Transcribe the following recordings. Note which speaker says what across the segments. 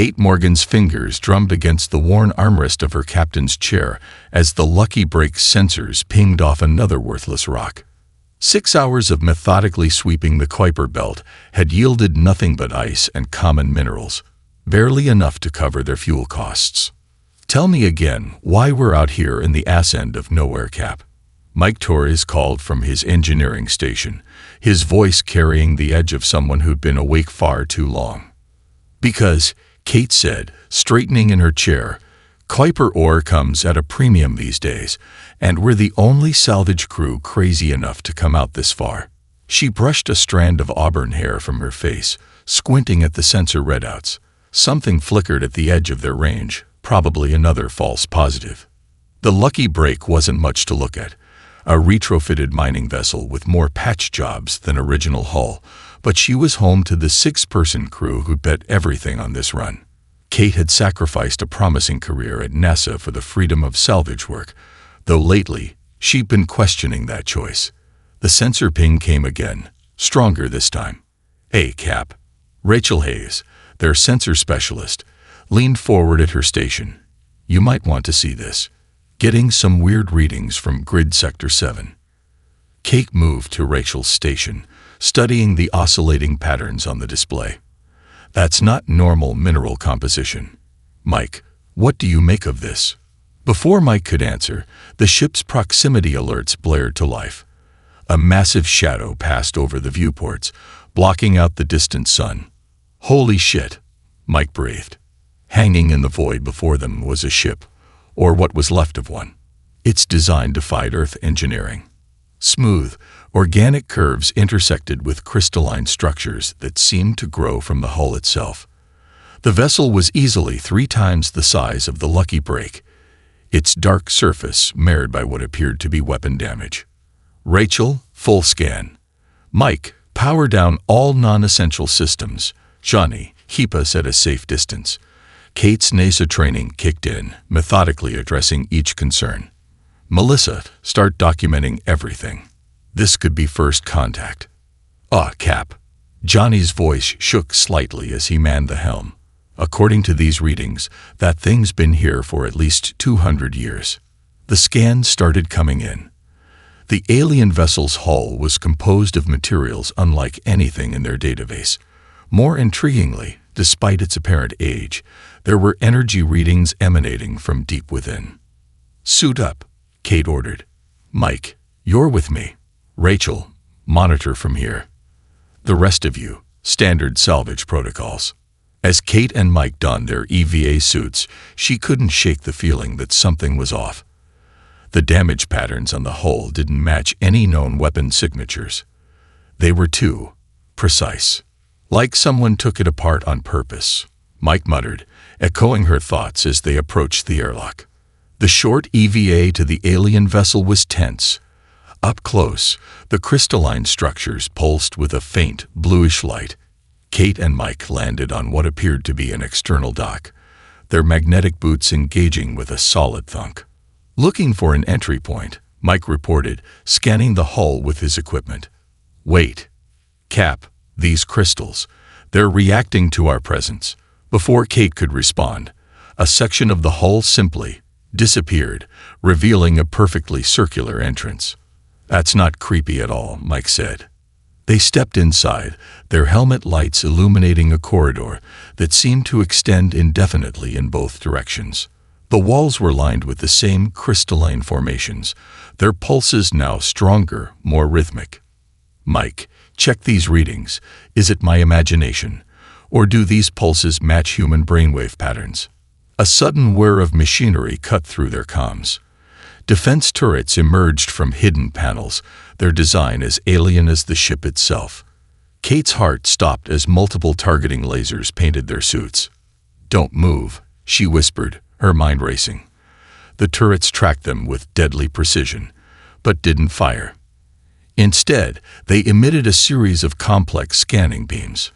Speaker 1: Kate Morgan's fingers drummed against the worn armrest of her captain's chair as the Lucky Break's sensors pinged off another worthless rock. 6 hours of methodically sweeping the Kuiper Belt had yielded nothing but ice and common minerals, barely enough to cover their fuel costs. "Tell me again why we're out here in the ass end of nowhere, Cap." Mike Torres called from his engineering station, his voice carrying the edge of someone who'd been awake far too long. "Because," Kate said, straightening in her chair, "Kuiper ore comes at a premium these days, and we're the only salvage crew crazy enough to come out this far." She brushed a strand of auburn hair from her face, squinting at the sensor readouts. Something flickered at the edge of their range, probably another false positive. The Lucky Break wasn't much to look at, a retrofitted mining vessel with more patch jobs than original hull, but she was home to the 6-person crew who'd bet everything on this run. Kate had sacrificed a promising career at NASA for the freedom of salvage work, though lately she'd been questioning that choice. The sensor ping came again, stronger this time. "Hey, Cap." Rachel Hayes, their sensor specialist, leaned forward at her station. "You might want to see this. Getting some weird readings from Grid Sector 7. Kate moved to Rachel's station, studying the oscillating patterns on the display. "That's not normal mineral composition." "Mike, what do you make of this?" Before Mike could answer, the ship's proximity alerts blared to life. A massive shadow passed over the viewports, blocking out the distant sun. "Holy shit," Mike breathed. Hanging in the void before them was a ship, or what was left of one. It's designed to fight Earth engineering. Smooth, organic curves intersected with crystalline structures that seemed to grow from the hull itself. The vessel was easily 3 times the size of the Lucky Break, its dark surface marred by what appeared to be weapon damage. "Rachel, full scan." "Mike, power down all non-essential systems." "Johnny, keep us at a safe distance." Kate's NASA training kicked in, methodically addressing each concern. "Melissa, start documenting everything. This could be first contact." Cap." Johnny's voice shook slightly as he manned the helm. "According to these readings, that thing's been here for at least 200 years. The scans started coming in. The alien vessel's hull was composed of materials unlike anything in their database. More intriguingly, despite its apparent age, there were energy readings emanating from deep within. "Suit up," Kate ordered. "Mike, you're with me. Rachel, monitor from here. The rest of you, standard salvage protocols." As Kate and Mike donned their EVA suits, she couldn't shake the feeling that something was off. The damage patterns on the hull didn't match any known weapon signatures. They were too precise. "Like someone took it apart on purpose," Mike muttered, echoing her thoughts as they approached the airlock. The short EVA to the alien vessel was tense. Up close, the crystalline structures pulsed with a faint, bluish light. Kate and Mike landed on what appeared to be an external dock, their magnetic boots engaging with a solid thunk. "Looking for an entry point," Mike reported, scanning the hull with his equipment. "Wait. Cap, these crystals, they're reacting to our presence." Before Kate could respond, a section of the hull simply disappeared, revealing a perfectly circular entrance. "That's not creepy at all," Mike said. They stepped inside, their helmet lights illuminating a corridor that seemed to extend indefinitely in both directions. The walls were lined with the same crystalline formations, their pulses now stronger, more rhythmic. "Mike, check these readings. Is it my imagination? Or do these pulses match human brainwave patterns?" A sudden whir of machinery cut through their comms. Defense turrets emerged from hidden panels, their design as alien as the ship itself. Kate's heart stopped as multiple targeting lasers painted their suits. "Don't move," she whispered, her mind racing. The turrets tracked them with deadly precision, but didn't fire. Instead, they emitted a series of complex scanning beams.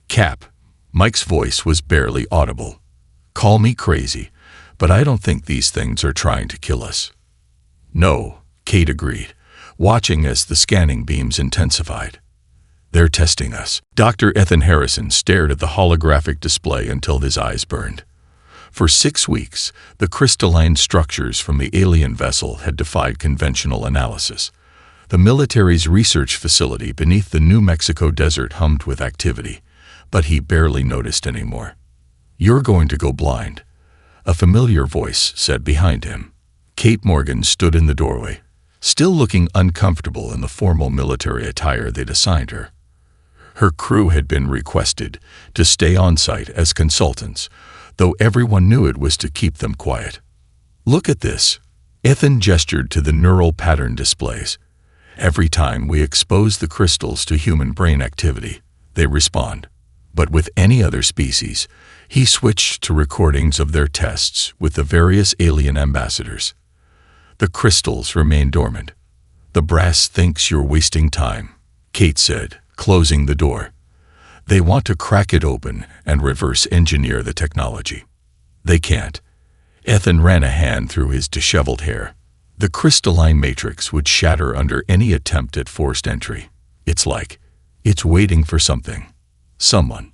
Speaker 1: "Cap," Mike's voice was barely audible. "Call me crazy, but I don't think these things are trying to kill us." "No," Kate agreed, watching as the scanning beams intensified. They're testing us. Dr. Ethan Harrison stared at the holographic display until his eyes burned. For 6 weeks, the crystalline structures from the alien vessel had defied conventional analysis. The military's research facility beneath the New Mexico desert hummed with activity, but he barely noticed anymore. "You're going to go blind," a familiar voice said behind him. Kate Morgan stood in the doorway, still looking uncomfortable in the formal military attire they'd assigned her. Her crew had been requested to stay on site as consultants, though everyone knew it was to keep them quiet. "Look at this." Ethan gestured to the neural pattern displays. "Every time we expose the crystals to human brain activity, they respond. But with any other species," he switched to recordings of their tests with the various alien ambassadors. "The crystals remain dormant. The brass thinks you're wasting time," Kate said, closing the door. "They want to crack it open and reverse engineer the technology. They can't." Ethan ran a hand through his disheveled hair. "The crystalline matrix would shatter under any attempt at forced entry. It's like it's waiting for something. Someone."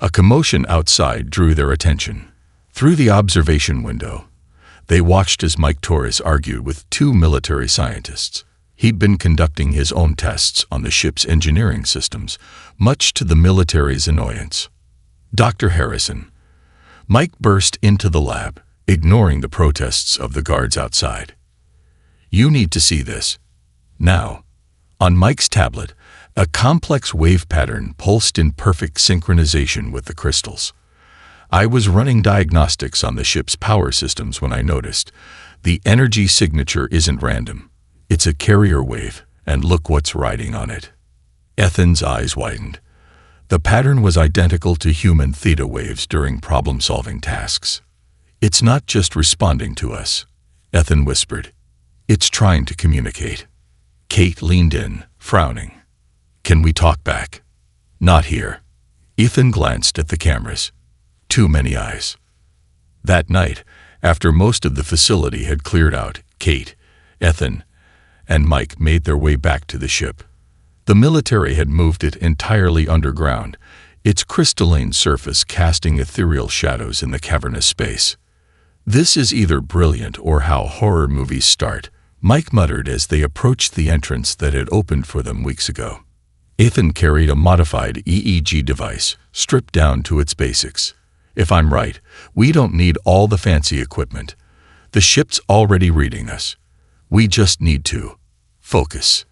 Speaker 1: A commotion outside drew their attention. Through the observation window, they watched as Mike Torres argued with 2 military scientists. He'd been conducting his own tests on the ship's engineering systems, much to the military's annoyance. "Dr. Harrison." Mike burst into the lab, ignoring the protests of the guards outside. "You need to see this. Now." On Mike's tablet, a complex wave pattern pulsed in perfect synchronization with the crystals. "I was running diagnostics on the ship's power systems when I noticed. The energy signature isn't random. It's a carrier wave, and look what's riding on it." Ethan's eyes widened. The pattern was identical to human theta waves during problem-solving tasks. "It's not just responding to us," Ethan whispered. "It's trying to communicate." Kate leaned in, frowning. "Can we talk back?" "Not here." Ethan glanced at the cameras. Too many eyes. That night, after most of the facility had cleared out, Kate, Ethan, and Mike made their way back to the ship. The military had moved it entirely underground, its crystalline surface casting ethereal shadows in the cavernous space. "This is either brilliant or how horror movies start," Mike muttered as they approached the entrance that had opened for them weeks ago. Ethan carried a modified EEG device, stripped down to its basics. "If I'm right, we don't need all the fancy equipment. The ship's already reading us. We just need to focus."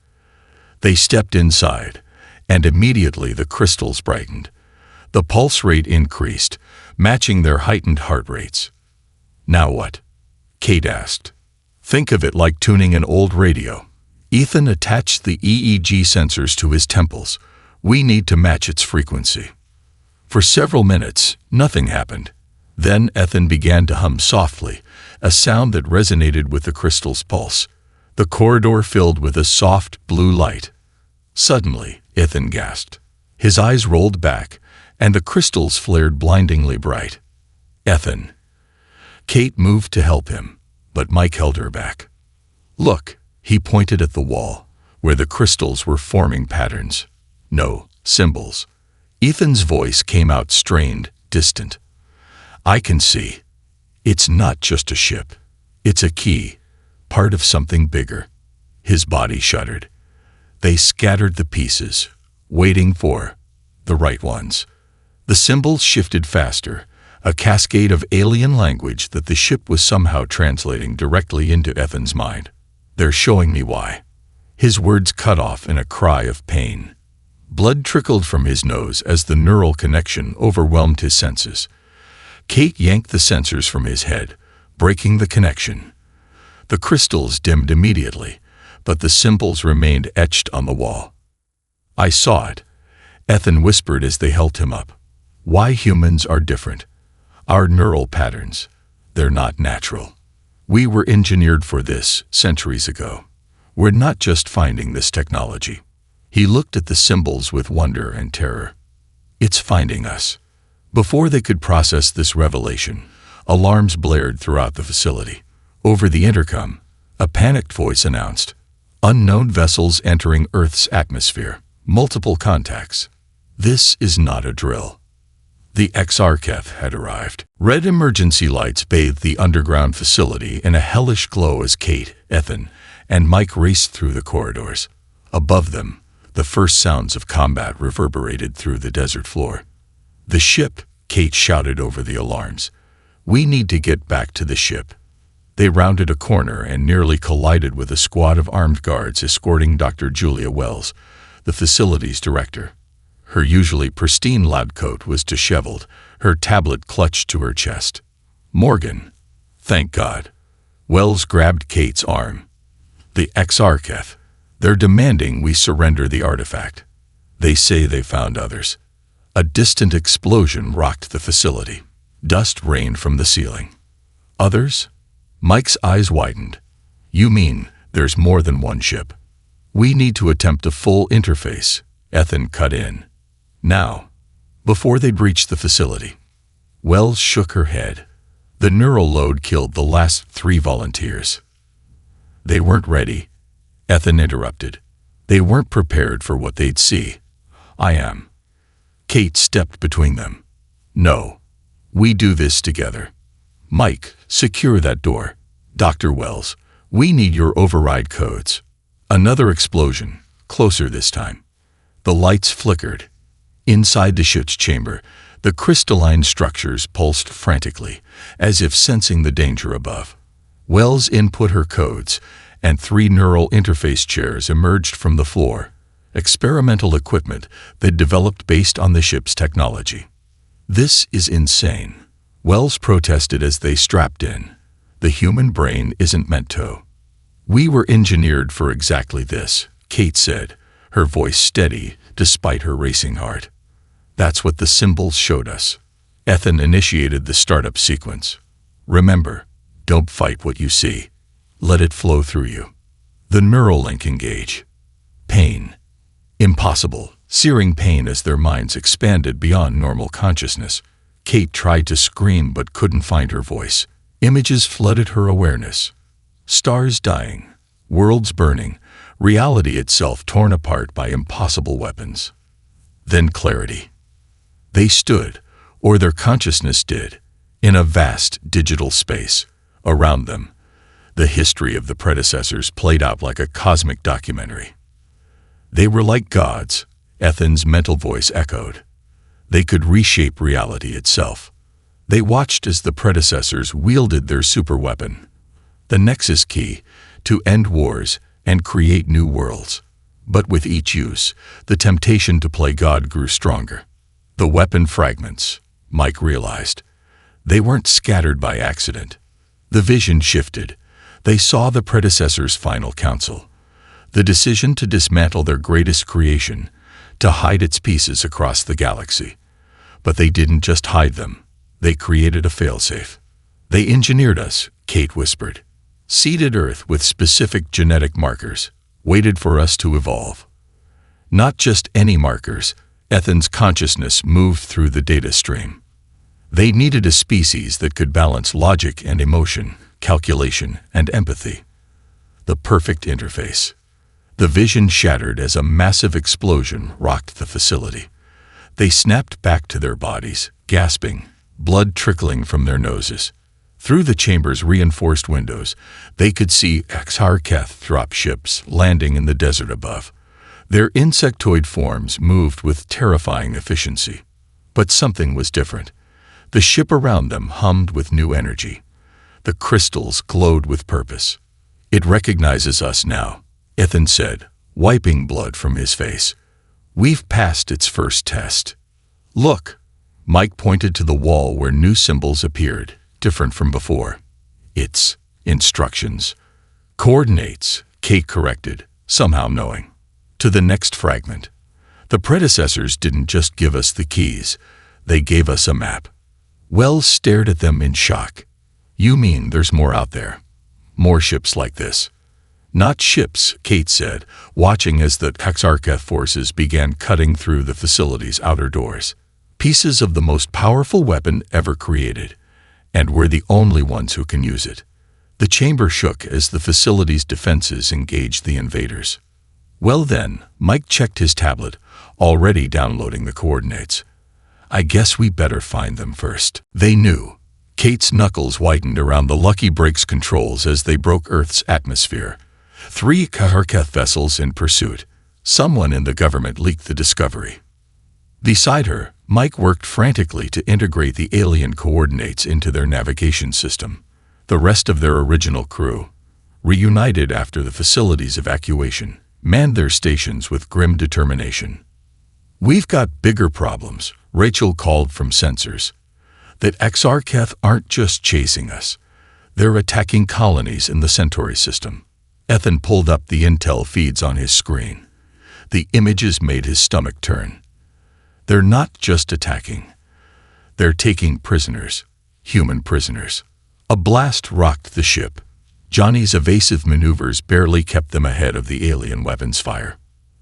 Speaker 1: They stepped inside, and immediately the crystals brightened. The pulse rate increased, matching their heightened heart rates. "Now what?" Kate asked. "Think of it like tuning an old radio." Ethan attached the EEG sensors to his temples. "We need to match its frequency." For several minutes, nothing happened. Then Ethan began to hum softly, a sound that resonated with the crystal's pulse. The corridor filled with a soft blue light. Suddenly, Ethan gasped. His eyes rolled back, and the crystals flared blindingly bright. "Ethan." Kate moved to help him, but Mike held her back. "Look," he pointed at the wall, where the crystals were forming patterns. "No, symbols." Ethan's voice came out strained, distant. "I can see. It's not just a ship. It's a key, part of something bigger." His body shuddered. They scattered the pieces, waiting for the right ones. The symbols shifted faster, a cascade of alien language that the ship was somehow translating directly into Ethan's mind. "They're showing me why." His words cut off in a cry of pain. Blood trickled from his nose as the neural connection overwhelmed his senses. Kate yanked the sensors from his head, breaking the connection. The crystals dimmed immediately, but the symbols remained etched on the wall. "I saw it," Ethan whispered as they held him up. "Why humans are different. Our neural patterns, they're not natural. We were engineered for this centuries ago. We're not just finding this technology." He looked at the symbols with wonder and terror. "It's finding us." Before they could process this revelation, alarms blared throughout the facility. Over the intercom, a panicked voice announced, "Unknown vessels entering Earth's atmosphere. Multiple contacts. This is not a drill. The XRKeth had arrived. Red emergency lights bathed the underground facility in a hellish glow as Kate, Ethan, and Mike raced through the corridors. Above them, the first sounds of combat reverberated through the desert floor. "The ship," Kate shouted over the alarms. "We need to get back to the ship." They rounded a corner and nearly collided with a squad of armed guards escorting Dr. Julia Wells, the facility's director. Her usually pristine lab coat was disheveled, her tablet clutched to her chest. "Morgan." "Thank God." Wells grabbed Kate's arm. "The XRKeth. They're demanding we surrender the artifact. They say they found others." A distant explosion rocked the facility. Dust rained from the ceiling. "Others?" Mike's eyes widened. "You mean there's more than one ship?" "We need to attempt a full interface," Ethan cut in. "Now, before they'd reached the facility." Wells shook her head. "The neural load killed the last 3 volunteers." "They weren't ready," Ethan interrupted. "They weren't prepared for what they'd see." "I am." Kate stepped between them. "No. We do this together. Mike, secure that door. Dr. Wells, we need your override codes." Another explosion, closer this time. The lights flickered. Inside the ship's chamber, the crystalline structures pulsed frantically, as if sensing the danger above. Wells input her codes, and 3 neural interface chairs emerged from the floor, experimental equipment they'd developed based on the ship's technology. "This is insane," Wells protested as they strapped in. "The human brain isn't meant to." "We were engineered for exactly this," Kate said, her voice steady despite her racing heart. "That's what the symbols showed us." Ethan initiated the startup sequence. "Remember, don't fight what you see. Let it flow through you." The neural link engage. Pain. Impossible, searing pain as their minds expanded beyond normal consciousness. Kate tried to scream but couldn't find her voice. Images flooded her awareness. Stars dying, worlds burning, reality itself torn apart by impossible weapons. Then clarity. They stood, or their consciousness did, in a vast digital space. Around them, the history of the predecessors played out like a cosmic documentary. They were like gods, Ethan's mental voice echoed. They could reshape reality itself. They watched as the predecessors wielded their superweapon, the Nexus key, to end wars and create new worlds. But with each use, the temptation to play God grew stronger. The weapon fragments, Mike realized. They weren't scattered by accident. The vision shifted. They saw the predecessors' final counsel. The decision to dismantle their greatest creation, to hide its pieces across the galaxy. But they didn't just hide them. They created a failsafe. "They engineered us," Kate whispered. "Seeded Earth with specific genetic markers, waited for us to evolve." Not just any markers. Ethan's consciousness moved through the data stream. They needed a species that could balance logic and emotion, calculation and empathy. The perfect interface. The vision shattered as a massive explosion rocked the facility. They snapped back to their bodies, gasping, blood trickling from their noses. Through the chamber's reinforced windows, they could see XRKeth drop ships landing in the desert above. Their insectoid forms moved with terrifying efficiency. But something was different. The ship around them hummed with new energy. The crystals glowed with purpose. "It recognizes us now," Ethan said, wiping blood from his face. "We've passed its first test." "Look," Mike pointed to the wall where new symbols appeared, different from before. "It's instructions." "Coordinates," Kate corrected, somehow knowing. To the next fragment. "The predecessors didn't just give us the keys, they gave us a map." Wells stared at them in shock. "You mean there's more out there? More ships like this?" "Not ships," Kate said, watching as the XRKeth forces began cutting through the facility's outer doors. "Pieces of the most powerful weapon ever created, and we're the only ones who can use it." The chamber shook as the facility's defenses engaged the invaders. Well then, Mike checked his tablet, already downloading the coordinates. I guess we better find them first. They knew. Kate's knuckles whitened around the Lucky Break's controls as they broke Earth's atmosphere. 3 Kaharketh vessels in pursuit. Someone in the government leaked the discovery. Beside her, Mike worked frantically to integrate the alien coordinates into their navigation system. The rest of their original crew, reunited after the facility's evacuation, manned their stations with grim determination. We've got bigger problems, Rachel called from sensors. That Exarcheth aren't just chasing us. They're attacking colonies in the Centauri system. Ethan pulled up the intel feeds on his screen. The images made his stomach turn. They're not just attacking. They're taking prisoners, human prisoners. A blast rocked the ship. Johnny's evasive maneuvers barely kept them ahead of the alien weapons fire.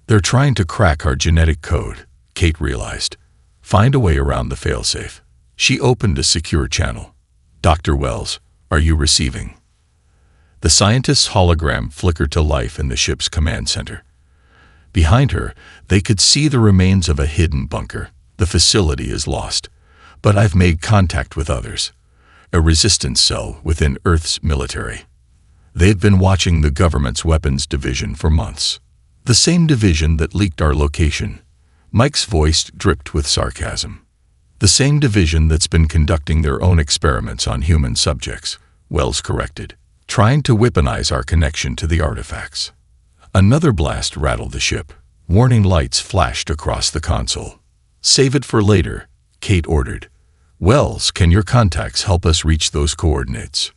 Speaker 1: They're trying to crack our genetic code, Kate realized. Find a way around the failsafe. She opened a secure channel. Dr. Wells, are you receiving? The scientist's hologram flickered to life in the ship's command center. Behind her, they could see the remains of a hidden bunker. The facility is lost, but I've made contact with others. A resistance cell within Earth's military. They've been watching the government's weapons division for months. The same division that leaked our location. Mike's voice dripped with sarcasm. The same division that's been conducting their own experiments on human subjects, Wells corrected, trying to weaponize our connection to the artifacts. Another blast rattled the ship. Warning lights flashed across the console. Save it for later, Kate ordered. Wells, can your contacts help us reach those coordinates?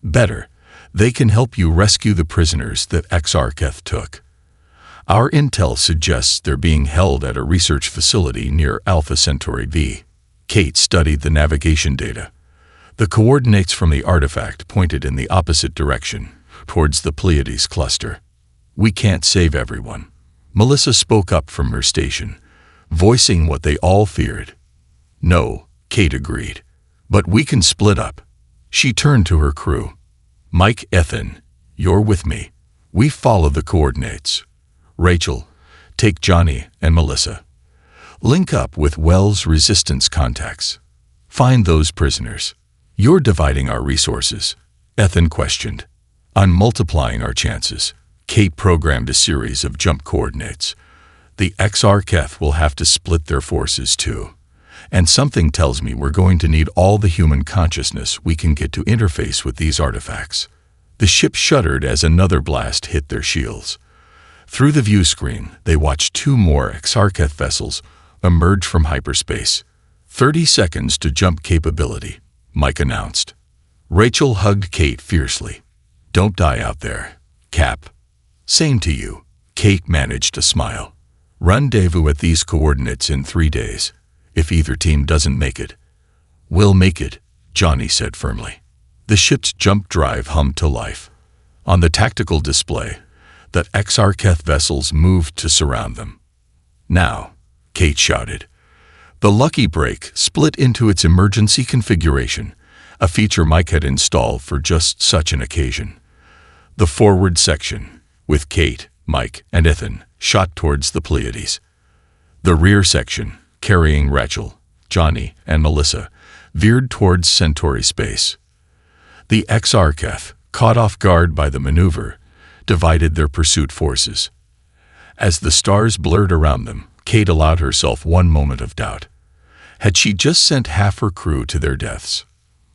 Speaker 1: Better, they can help you rescue the prisoners that Exarcheth took. Our intel suggests they're being held at a research facility near Alpha Centauri B. Kate studied the navigation data. The coordinates from the artifact pointed in the opposite direction, towards the Pleiades cluster. We can't save everyone. Melissa spoke up from her station, voicing what they all feared. No, Kate agreed. But we can split up. She turned to her crew. Mike, Ethan, you're with me. We follow the coordinates. Rachel, take Johnny and Melissa. Link up with Wells' resistance contacts. Find those prisoners. You're dividing our resources, Ethan questioned. I'm multiplying our chances. Kate programmed a series of jump coordinates. The Exarcheth will have to split their forces too. And something tells me we're going to need all the human consciousness we can get to interface with these artifacts. The ship shuddered as another blast hit their shields. Through the view screen, they watched 2 more Exarcheth vessels emerge from hyperspace. 30 seconds to jump capability, Mike announced. Rachel hugged Kate fiercely. Don't die out there, Cap. Same to you. Kate managed a smile. Rendezvous at these coordinates in 3 days. If either team doesn't make it. We'll make it, Johnny said firmly. The ship's jump drive hummed to life. On the tactical display, the Exarcheth vessels moved to surround them. Now, Kate shouted. The Lucky Break split into its emergency configuration, a feature Mike had installed for just such an occasion. The forward section, with Kate, Mike, and Ethan, shot towards the Pleiades. The rear section, carrying Rachel, Johnny, and Melissa, veered towards Centauri space. The Exarcheth, caught off guard by the maneuver, divided their pursuit forces. As the stars blurred around them, Kate allowed herself one moment of doubt. Had she just sent half her crew to their deaths?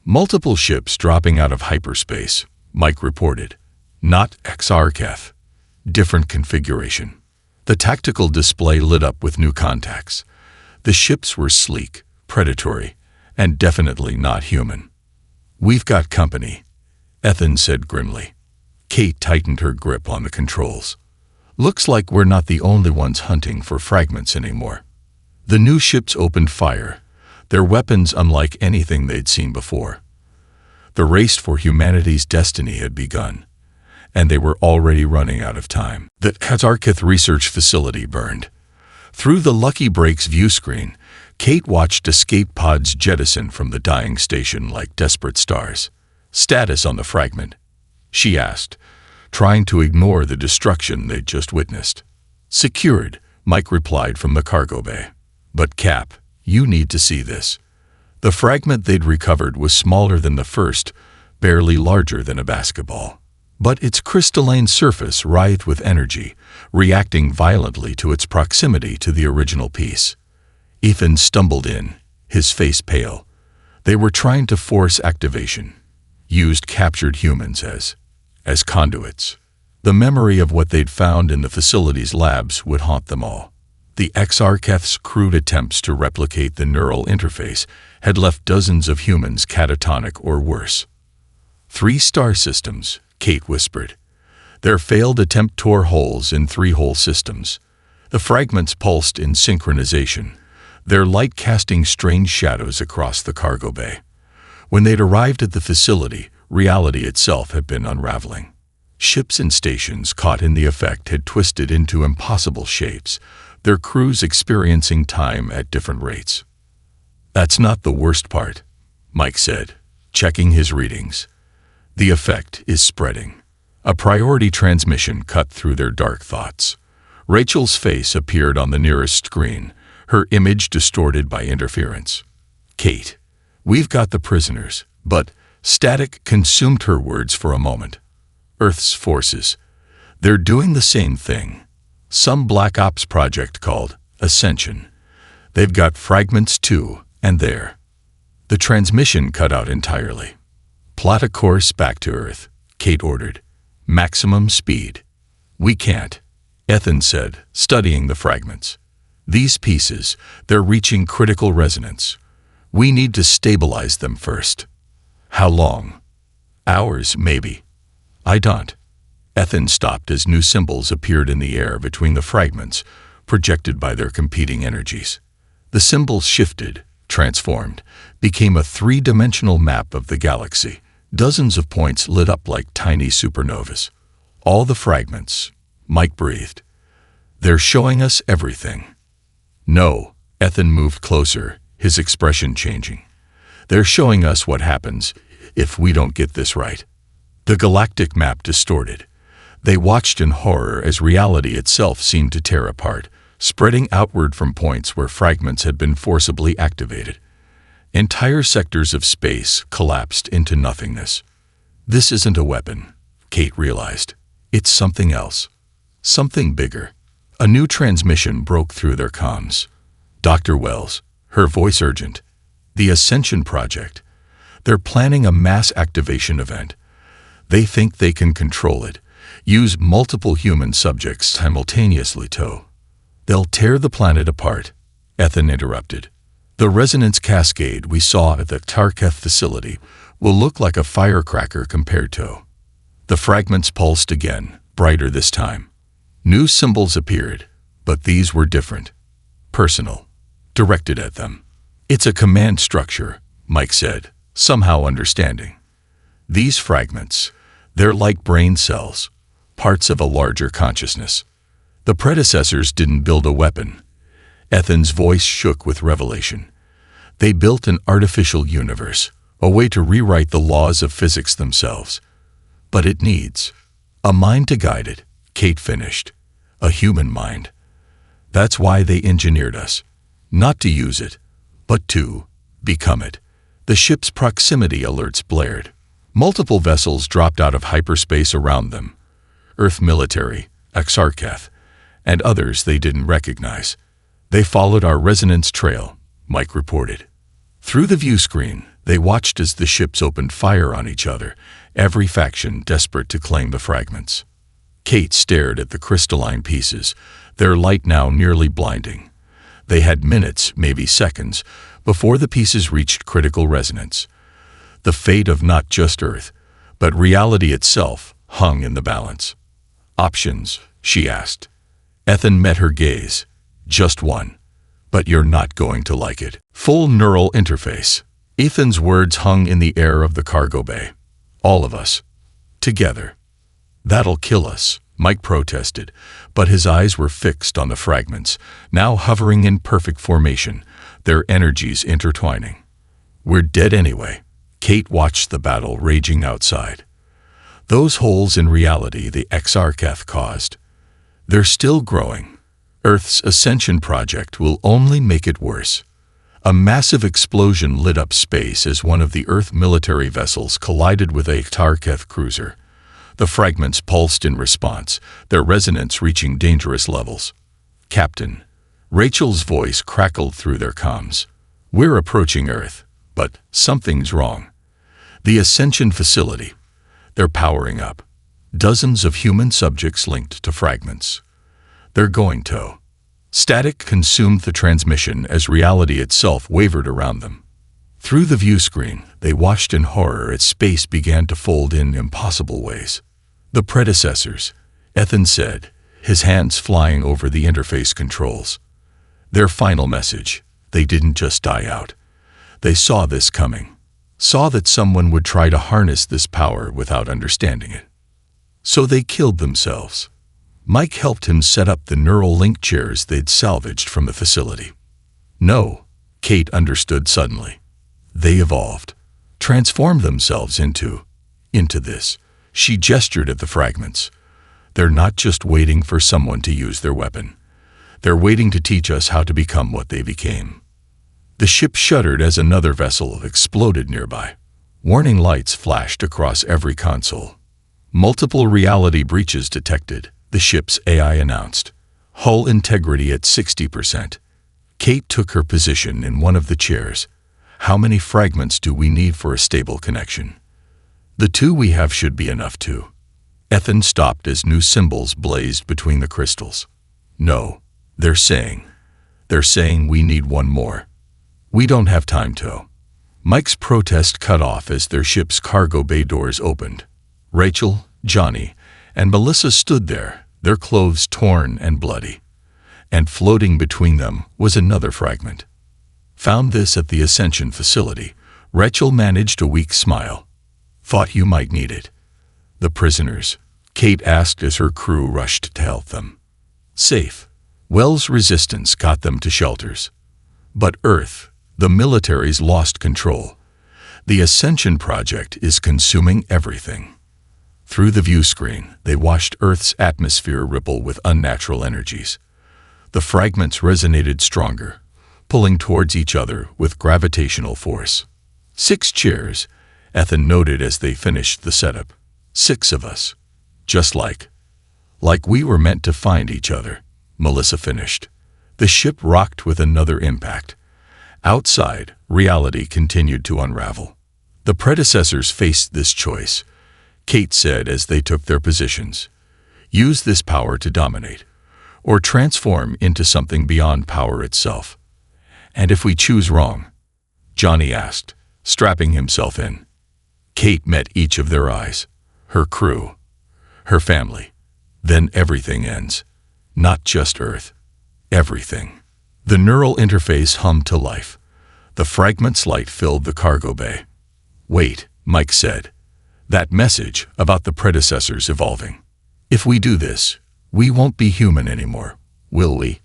Speaker 1: Multiple ships dropping out of hyperspace, Mike reported. Not Exarcheth. Different configuration. The tactical display lit up with new contacts. The ships were sleek, predatory, and definitely not human. We've got company, Ethan said grimly. Kate tightened her grip on the controls. Looks like we're not the only ones hunting for fragments anymore. The new ships opened fire, their weapons unlike anything they'd seen before. The race for humanity's destiny had begun, and they were already running out of time. The Exarcheth research facility burned. Through the Lucky Break's view screen, Kate watched escape pods jettison from the dying station like desperate stars. Status on the fragment, she asked, trying to ignore the destruction they'd just witnessed. Secured, Mike replied from the cargo bay. But Cap, you need to see this. The fragment they'd recovered was smaller than the first, barely larger than a basketball. But its crystalline surface writhed with energy, reacting violently to its proximity to the original piece. Ethan stumbled in, his face pale. They were trying to force activation, used captured humans as conduits. The memory of what they'd found in the facility's labs would haunt them all. The Exarcheth's crude attempts to replicate the neural interface had left dozens of humans catatonic or worse. 3 star systems, Kate whispered. Their failed attempt tore holes in 3 whole systems. The fragments pulsed in synchronization, their light casting strange shadows across the cargo bay. When they'd arrived at the facility, reality itself had been unraveling. Ships and stations caught in the effect had twisted into impossible shapes, their crews experiencing time at different rates. That's not the worst part, Mike said, checking his readings. The effect is spreading. A priority transmission cut through their dark thoughts. Rachel's face appeared on the nearest screen, her image distorted by interference. Kate, we've got the prisoners, but static consumed her words for a moment. Earth's forces. They're doing the same thing. Some Black Ops project called Ascension. They've got fragments too, and there. The transmission cut out entirely. Plot a course back to Earth, Kate ordered. Maximum speed. We can't, Ethan said, studying the fragments. These pieces, they're reaching critical resonance. We need to stabilize them first. How long? Hours, maybe. I don't. Ethan stopped as new symbols appeared in the air between the fragments, projected by their competing energies. The symbols shifted, transformed, became a 3-dimensional map of the galaxy. Dozens of points lit up like tiny supernovas. All the fragments, Mike breathed. They're showing us everything. No, Ethan moved closer, his expression changing. They're showing us what happens if we don't get this right. The galactic map distorted. They watched in horror as reality itself seemed to tear apart, spreading outward from points where fragments had been forcibly activated. Entire sectors of space collapsed into nothingness. This isn't a weapon, Kate realized. It's something else. Something bigger. A new transmission broke through their comms. Dr. Wells, her voice urgent. The Ascension Project. They're planning a mass activation event. They think they can control it, use multiple human subjects simultaneously to. They'll tear the planet apart, Ethan interrupted. The resonance cascade we saw at the Tarketh facility will look like a firecracker compared to. The fragments pulsed again, brighter this time. New symbols appeared, but these were different. Personal. Directed at them. It's a command structure, Mike said, somehow understanding. These fragments, they're like brain cells, parts of a larger consciousness. The predecessors didn't build a weapon. Ethan's voice shook with revelation. They built an artificial universe, a way to rewrite the laws of physics themselves. But it needs a mind to guide it, Kate finished. A human mind. That's why they engineered us. Not to use it, but to become it. The ship's proximity alerts blared. Multiple vessels dropped out of hyperspace around them. Earth military, Exarcheth, and others they didn't recognize. They followed our resonance trail, Mike reported. Through the view screen, they watched as the ships opened fire on each other, every faction desperate to claim the fragments. Kate stared at the crystalline pieces, their light now nearly blinding. They had minutes, maybe seconds, before the pieces reached critical resonance. The fate of not just Earth, but reality itself hung in the balance. Options, she asked. Ethan met her gaze. Just one. But you're not going to like it. Full neural interface. Ethan's words hung in the air of the cargo bay. All of us. Together. That'll kill us, Mike protested, but his eyes were fixed on the fragments, now hovering in perfect formation, their energies intertwining. We're dead anyway. Kate watched the battle raging outside. Those holes in reality the Exarcheth caused. They're still growing, Earth's ascension project will only make it worse. A massive explosion lit up space as one of the Earth military vessels collided with a Tarketh cruiser. The fragments pulsed in response, their resonance reaching dangerous levels. "Captain," Rachel's voice crackled through their comms. "We're approaching Earth, but something's wrong. The Ascension facility. They're powering up. Dozens of human subjects linked to fragments. They're going to." Static consumed the transmission as reality itself wavered around them. Through the view screen, they watched in horror as space began to fold in impossible ways. "The predecessors," Ethan said, his hands flying over the interface controls. Their final message. They didn't just die out. They saw this coming. Saw that someone would try to harness this power without understanding it. So they killed themselves. Mike helped him set up the neural link chairs they'd salvaged from the facility. No, Kate understood suddenly. They evolved, transformed themselves into this. She gestured at the fragments. They're not just waiting for someone to use their weapon. They're waiting to teach us how to become what they became. The ship shuddered as another vessel exploded nearby. Warning lights flashed across every console. Multiple reality breaches detected, the ship's AI announced. Hull integrity at 60%. Kate took her position in one of the chairs. "How many fragments do we need for a stable connection?" "The 2 we have should be enough to." Ethan stopped as new symbols blazed between the crystals. "No, they're saying we need 1 more. We don't have time to." Mike's protest cut off as their ship's cargo bay doors opened. Rachel, Johnny, and Melissa stood there, their clothes torn and bloody. And floating between them was another fragment. "Found this at the Ascension facility." Rachel managed a weak smile. "Thought you might need it." "The prisoners?" Kate asked as her crew rushed to help them. "Safe. Wells' resistance got them to shelters. But Earth, the military's lost control. The Ascension project is consuming everything." Through the view screen, they watched Earth's atmosphere ripple with unnatural energies. The fragments resonated stronger, pulling towards each other with gravitational force. 6 chairs, Ethan noted as they finished the setup. 6 of us. Just like we were meant to find each other, Melissa finished. The ship rocked with another impact. Outside, reality continued to unravel. The predecessors faced this choice, Kate said as they took their positions. Use this power to dominate, or transform into something beyond power itself. "And if we choose wrong?" Johnny asked, strapping himself in. Kate met each of their eyes. Her crew, her family. Then everything ends. Not just Earth. Everything. The neural interface hummed to life. The fragment's light filled the cargo bay. "Wait," Mike said. "That message about the predecessors evolving. If we do this, we won't be human anymore, will we?"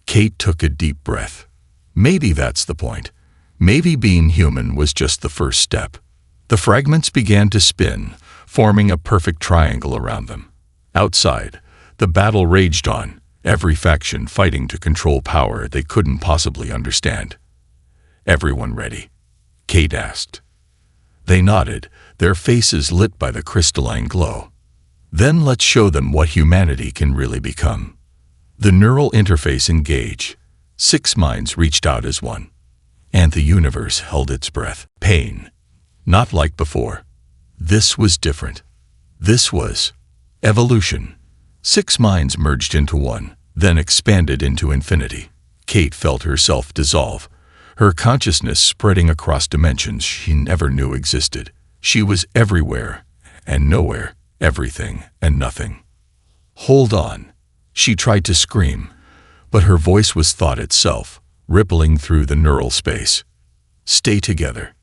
Speaker 1: Kate took a deep breath. Maybe that's the point. Maybe being human was just the first step. The fragments began to spin, forming a perfect triangle around them. Outside, the battle raged on, every faction fighting to control power they couldn't possibly understand. "Everyone ready?" Kate asked. They nodded, their faces lit by the crystalline glow. "Then let's show them what humanity can really become." The neural interface engaged. 6 minds reached out as one. And the universe held its breath. Pain. Not like before. This was different. This was evolution. 6 minds merged into one, then expanded into infinity. Kate felt herself dissolve, her consciousness spreading across dimensions she never knew existed. She was everywhere and nowhere, everything and nothing. "Hold on." She tried to scream, but her voice was thought itself, rippling through the neural space. "Stay together."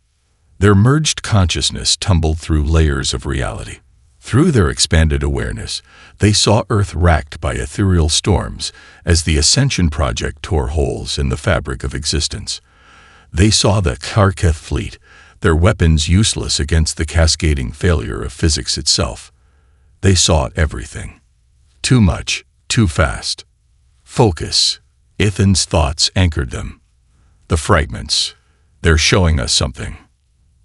Speaker 1: Their merged consciousness tumbled through layers of reality. Through their expanded awareness, they saw Earth racked by ethereal storms as the Ascension project tore holes in the fabric of existence. They saw the Tarketh fleet, their weapons useless against the cascading failure of physics itself. They saw everything. Too much, too fast. Focus. Ethan's thoughts anchored them. The fragments. They're showing us something.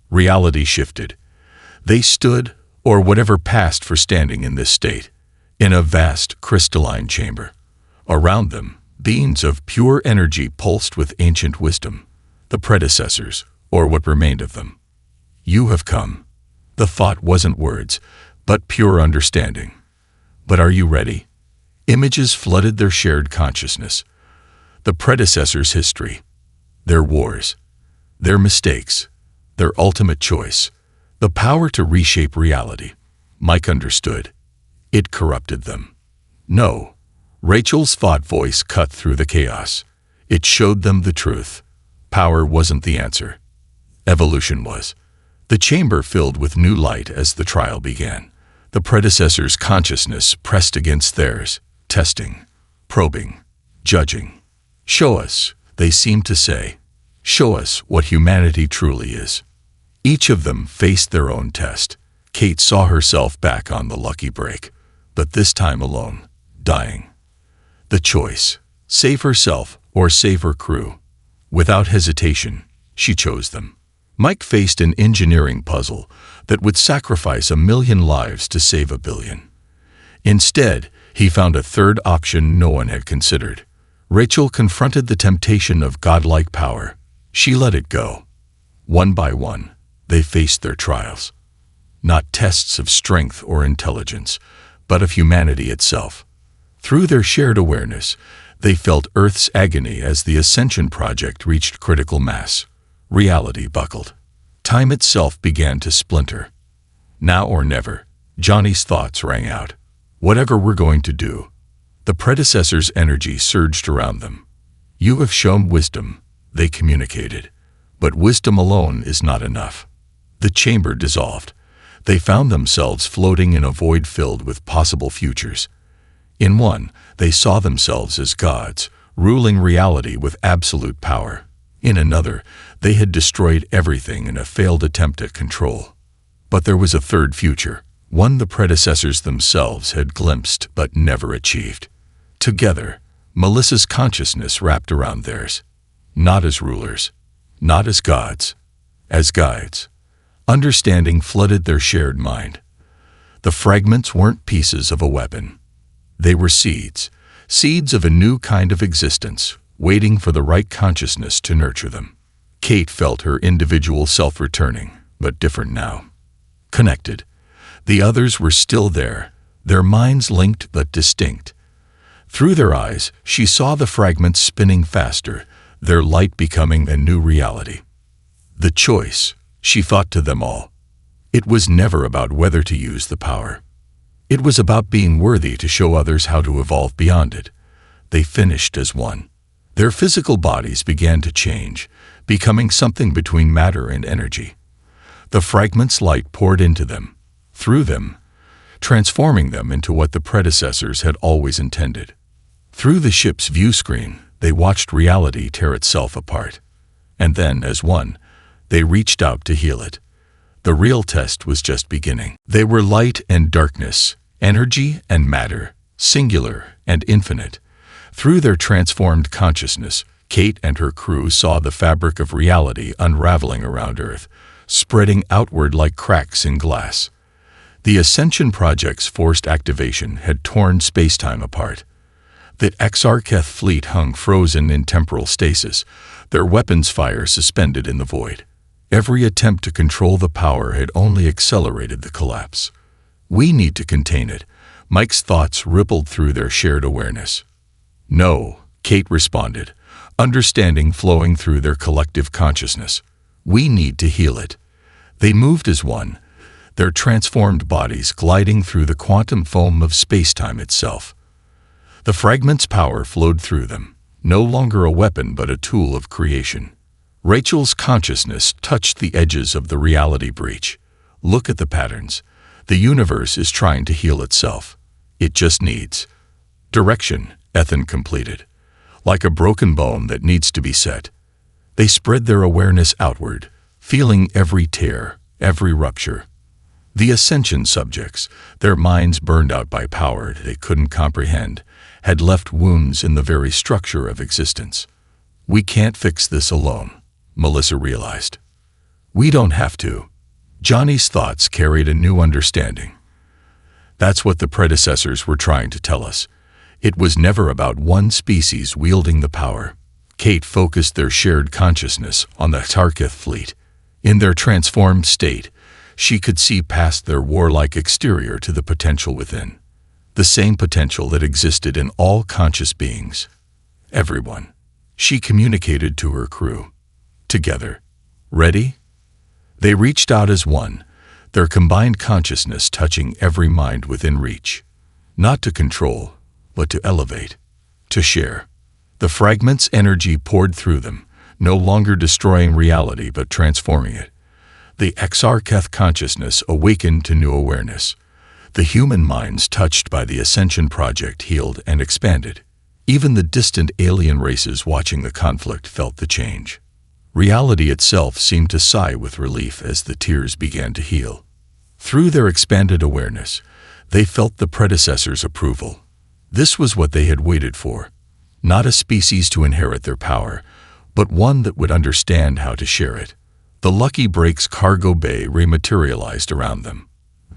Speaker 1: Reality shifted. They stood, or whatever passed for standing in this state, in a vast crystalline chamber. Around them, beings of pure energy pulsed with ancient wisdom, the predecessors, or what remained of them. You have come. The thought wasn't words, but pure understanding. But are you ready? Images flooded their shared consciousness. The predecessors' history, their wars, their mistakes, their ultimate choice, the power to reshape reality. Mike understood. It corrupted them. No. Rachel's thought voice cut through the chaos. It showed them the truth. Power wasn't the answer. Evolution was. The chamber filled with new light as the trial began. The predecessors' consciousness pressed against theirs, testing, probing, judging. Show us, they seemed to say. Show us what humanity truly is. Each of them faced their own test. Kate saw herself back on the lucky break, but this time alone, dying. The choice, save herself or save her crew. Without hesitation, she chose them. Mike faced an engineering puzzle that would sacrifice 1 million lives to save 1 billion. Instead, he found a third option no one had considered. Rachel confronted the temptation of godlike power. She let it go. One by one, they faced their trials. Not tests of strength or intelligence, but of humanity itself. Through their shared awareness, they felt Earth's agony as the Ascension Project reached critical mass. Reality buckled. Time itself began to splinter. Now or never, Johnny's thoughts rang out. Whatever we're going to do. The predecessors' energy surged around them. You have shown wisdom, they communicated. But wisdom alone is not enough. The chamber dissolved. They found themselves floating in a void filled with possible futures. In one, they saw themselves as gods, ruling reality with absolute power. In another, they had destroyed everything in a failed attempt at control. But there was a third future, one the predecessors themselves had glimpsed but never achieved. Together, Melissa's consciousness wrapped around theirs. Not as rulers, not as gods, as guides. Understanding flooded their shared mind. The fragments weren't pieces of a weapon. They were seeds, seeds of a new kind of existence, waiting for the right consciousness to nurture them. Kate felt her individual self returning, but different now. Connected. The others were still there, their minds linked but distinct. Through their eyes, she saw the fragments spinning faster, their light becoming a new reality. The choice, she thought to them all. It was never about whether to use the power. It was about being worthy to show others how to evolve beyond it. They finished as one. Their physical bodies began to change, becoming something between matter and energy. The fragments' light poured into them, through them, transforming them into what the predecessors had always intended. Through the ship's view screen, they watched reality tear itself apart. And then, as one, they reached out to heal it. The real test was just beginning. They were light and darkness, energy and matter, singular and infinite. Through their transformed consciousness, Kate and her crew saw the fabric of reality unraveling around Earth, spreading outward like cracks in glass. The Ascension Project's forced activation had torn spacetime apart. The Exarcheth fleet hung frozen in temporal stasis, their weapons fire suspended in the void. Every attempt to control the power had only accelerated the collapse. We need to contain it. Mike's thoughts rippled through their shared awareness. No, Kate responded, understanding flowing through their collective consciousness. We need to heal it. They moved as one, their transformed bodies gliding through the quantum foam of spacetime itself. The fragment's power flowed through them, no longer a weapon but a tool of creation. Rachel's consciousness touched the edges of the reality breach. Look at the patterns. The universe is trying to heal itself. It just needs direction, Ethan completed. Like a broken bone that needs to be set. They spread their awareness outward, feeling every tear, every rupture. The Ascension subjects, their minds burned out by power they couldn't comprehend, had left wounds in the very structure of existence. We can't fix this alone, Melissa realized. We don't have to. Johnny's thoughts carried a new understanding. That's what the predecessors were trying to tell us. It was never about one species wielding the power. Kate focused their shared consciousness on the Tarkith fleet. In their transformed state, she could see past their warlike exterior to the potential within. The same potential that existed in all conscious beings. Everyone. She communicated to her crew. Together. Ready? They reached out as one, their combined consciousness touching every mind within reach. Not to control, but to elevate. To share. The fragment's energy poured through them, no longer destroying reality but transforming it. The Exarcheth consciousness awakened to new awareness. The human minds touched by the Ascension project healed and expanded. Even the distant alien races watching the conflict felt the change. Reality itself seemed to sigh with relief as the tears began to heal. Through their expanded awareness, they felt the predecessors' approval. This was what they had waited for. Not a species to inherit their power, but one that would understand how to share it. The Lucky Break's cargo bay rematerialized around them.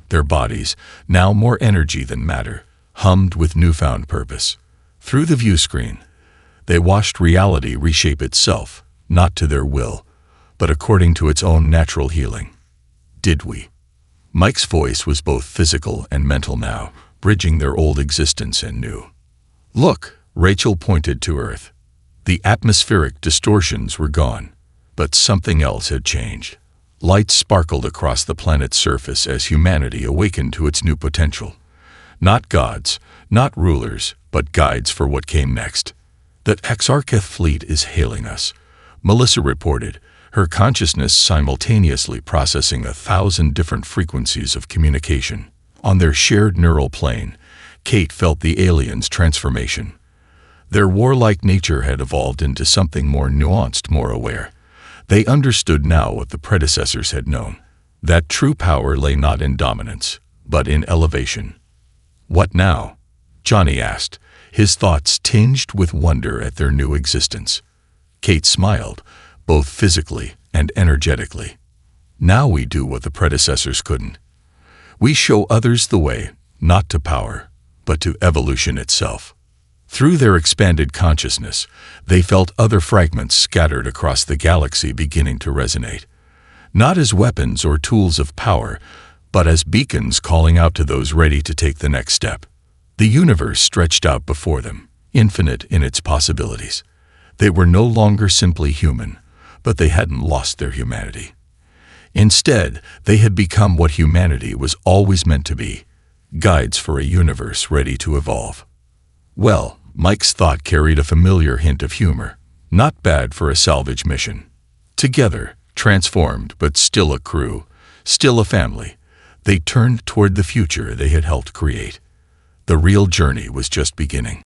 Speaker 1: Their bodies, now more energy than matter, hummed with newfound purpose. Through the view screen, they watched reality reshape itself, not to their will, but according to its own natural healing. Did we? Mike's voice was both physical and mental now, bridging their old existence and new. Look, Rachel pointed to Earth. The atmospheric distortions were gone, but something else had changed. Light sparkled across the planet's surface as humanity awakened to its new potential. Not gods, not rulers, but guides for what came next. That Exarcheth fleet is hailing us, Melissa reported, her consciousness simultaneously processing 1,000 different frequencies of communication. On their shared neural plane, Kate felt the aliens' transformation. Their warlike nature had evolved into something more nuanced, more aware. They understood now what the predecessors had known, that true power lay not in dominance, but in elevation. What now? Johnny asked, his thoughts tinged with wonder at their new existence. Kate smiled, both physically and energetically. Now we do what the predecessors couldn't. We show others the way, not to power, but to evolution itself. Through their expanded consciousness, they felt other fragments scattered across the galaxy beginning to resonate. Not as weapons or tools of power, but as beacons calling out to those ready to take the next step. The universe stretched out before them, infinite in its possibilities. They were no longer simply human, but they hadn't lost their humanity. Instead, they had become what humanity was always meant to be, guides for a universe ready to evolve. Well, Mike's thought carried a familiar hint of humor. Not bad for a salvage mission. Together, transformed but still a crew, still a family, they turned toward the future they had helped create. The real journey was just beginning.